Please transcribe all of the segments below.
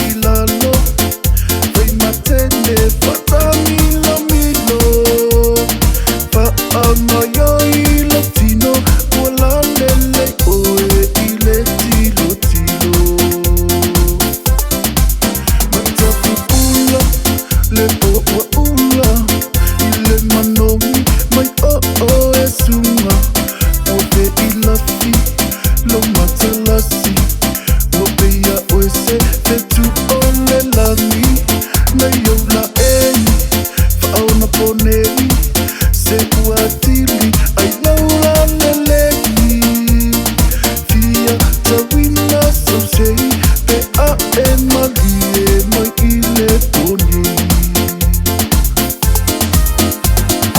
ilalo. Vai matende fatamilo milo. Fa amayo ilatino. Wala lele oe ile tilo tilo. Matapu ula le oa ula. Ile manomi mai o esunga. Wote ilafi lo matalasi. Wote ya oese te tu ole langi. Na yola eni fa ona poneri. Se uatili ai laula lelegi. Fia tawina sausei pe a e malie mai ile poni.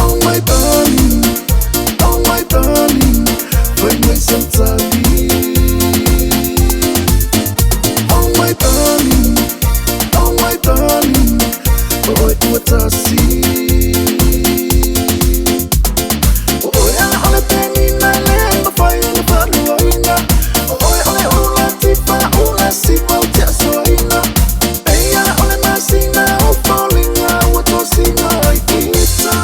Oh my darling, vai mai santali. Oh my darling, oi uatasi. Oi ale penina le mafai na paluaina. Oi ale ula tifa ula sifa utia soina. Eia ole masina o fallinga watosina ita.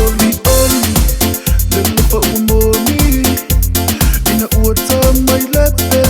Oli le lupa umoni. Ina uata mai lepe